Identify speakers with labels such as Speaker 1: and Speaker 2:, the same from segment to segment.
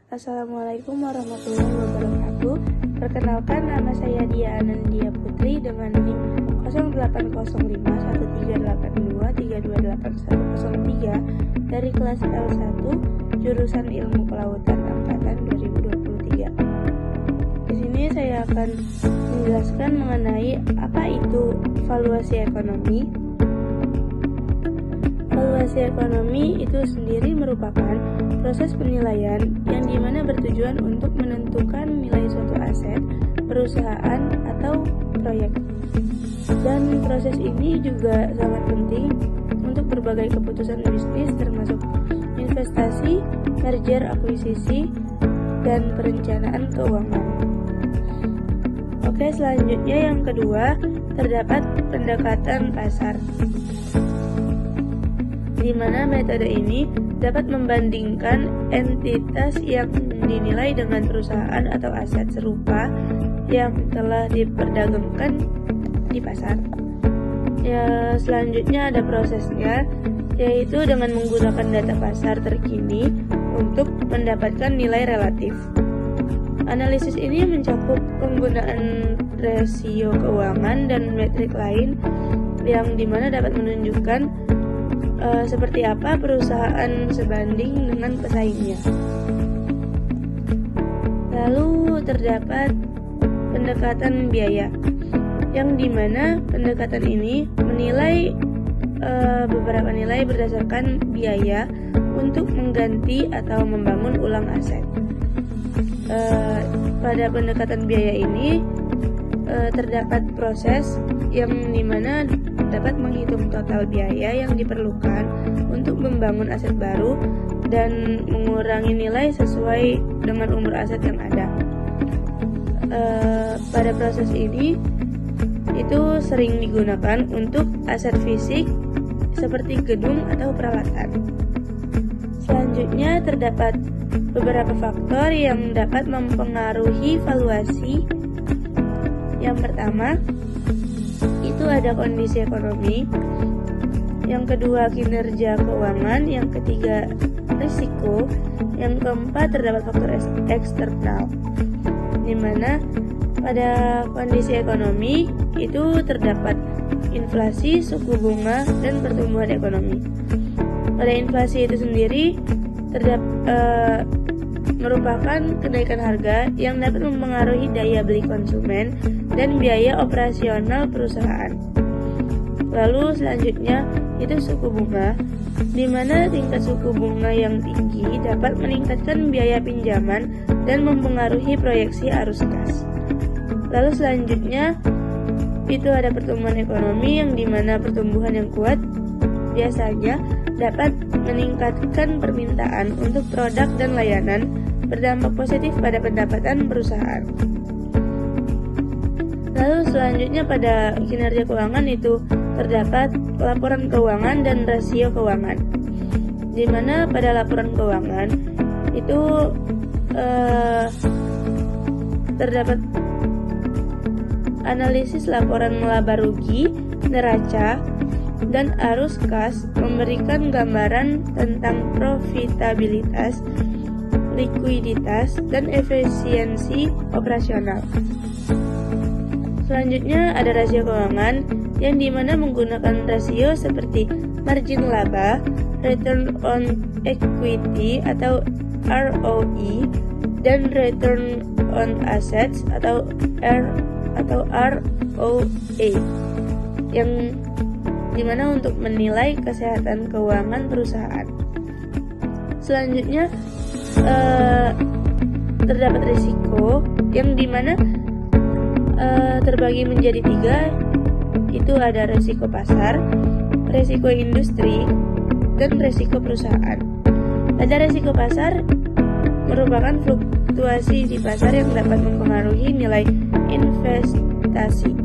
Speaker 1: Assalamualaikum warahmatullahi wabarakatuh. Perkenalkan, nama saya Dia Anandia Putri dengan NIM 0805-1382-328103 dari kelas L1 jurusan Ilmu Kelautan angkatan 2023. Di sini saya akan menjelaskan mengenai apa itu valuasi ekonomi. Valuasi ekonomi itu sendiri merupakan proses penilaian yang dimana bertujuan untuk menentukan nilai suatu aset, perusahaan, atau proyek. Dan proses ini juga sangat penting untuk berbagai keputusan bisnis termasuk investasi, merger, akuisisi, dan perencanaan keuangan. Oke, selanjutnya yang kedua, terdapat pendekatan pasar, di mana metode ini dapat membandingkan entitas yang dinilai dengan perusahaan atau aset serupa yang telah diperdagangkan di pasar. Ya, selanjutnya ada prosesnya, yaitu dengan menggunakan data pasar terkini untuk mendapatkan nilai relatif. Analisis ini mencakup penggunaan rasio keuangan dan metrik lain yang dimana dapat menunjukkan seperti apa perusahaan sebanding dengan pesaingnya. Lalu terdapat pendekatan biaya, yang dimana pendekatan ini menilai beberapa nilai berdasarkan biaya untuk mengganti atau membangun ulang aset. Pada pendekatan biaya ini terdapat proses yang dimana dapat menghitung total biaya yang diperlukan untuk membangun aset baru dan mengurangi nilai sesuai dengan umur aset yang ada. Pada proses ini itu sering digunakan untuk aset fisik seperti gedung atau peralatan. Selanjutnya terdapat beberapa faktor yang dapat mempengaruhi valuasi. Yang pertama, itu ada kondisi ekonomi. Yang kedua, kinerja keuangan. Yang ketiga, risiko. Yang keempat, terdapat faktor eksternal, di mana pada kondisi ekonomi itu terdapat inflasi, suku bunga, dan pertumbuhan ekonomi. Pada inflasi itu sendiri merupakan kenaikan harga yang dapat mempengaruhi daya beli konsumen dan biaya operasional perusahaan. Lalu selanjutnya itu suku bunga, di mana tingkat suku bunga yang tinggi dapat meningkatkan biaya pinjaman dan mempengaruhi proyeksi arus kas. Lalu selanjutnya itu ada pertumbuhan ekonomi, yang dimana pertumbuhan yang kuat biasanya dapat meningkatkan permintaan untuk produk dan layanan, berdampak positif pada pendapatan perusahaan. Lalu selanjutnya pada kinerja keuangan itu terdapat laporan keuangan dan rasio keuangan, di mana pada laporan keuangan itu terdapat analisis laporan laba rugi, neraca, dan arus kas, memberikan gambaran tentang profitabilitas, likuiditas, dan efisiensi operasional. Selanjutnya ada rasio keuangan, yang dimana menggunakan rasio seperti margin laba, return on equity atau ROE, dan return on assets atau ROA, yang dimana untuk menilai kesehatan keuangan perusahaan. Selanjutnya terdapat risiko, yang dimana terbagi menjadi 3, itu ada risiko pasar, risiko industri, dan risiko perusahaan. Pada risiko pasar merupakan fluktuasi di pasar yang dapat mempengaruhi nilai investasi.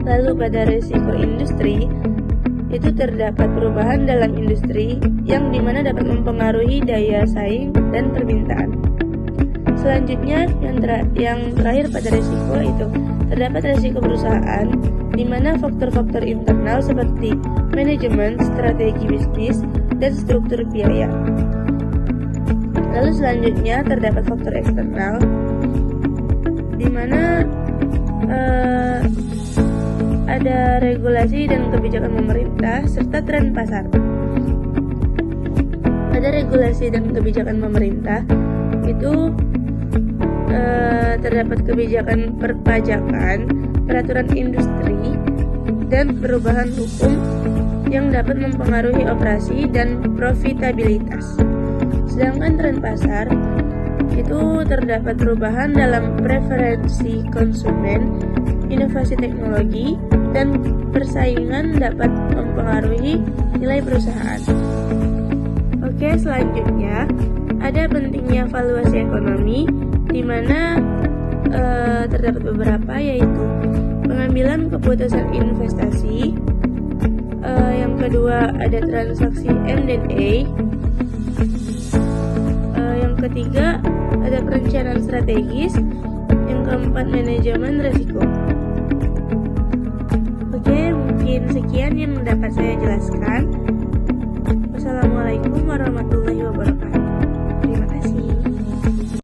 Speaker 1: Lalu pada risiko industri itu terdapat perubahan dalam industri yang dimana dapat mempengaruhi daya saing dan permintaan. Selanjutnya yang terakhir pada risiko itu terdapat risiko perusahaan, di mana faktor-faktor internal seperti manajemen, strategi bisnis, dan struktur biaya. Lalu selanjutnya terdapat faktor eksternal, di mana ada regulasi dan kebijakan pemerintah serta tren pasar. Ada regulasi dan kebijakan pemerintah itu terdapat kebijakan perpajakan, peraturan industri, dan perubahan hukum yang dapat mempengaruhi operasi dan profitabilitas. Sedangkan tren pasar itu terdapat perubahan dalam preferensi konsumen, inovasi teknologi, dan persaingan dapat mempengaruhi nilai perusahaan. Oke, selanjutnya ada pentingnya valuasi ekonomi, di mana terdapat beberapa, yaitu pengambilan keputusan investasi. Yang kedua ada transaksi M&A. Yang ketiga ada perencanaan strategis. Yang keempat manajemen risiko. Oke, mungkin sekian yang dapat saya jelaskan. Wassalamualaikum warahmatullahi wabarakatuh.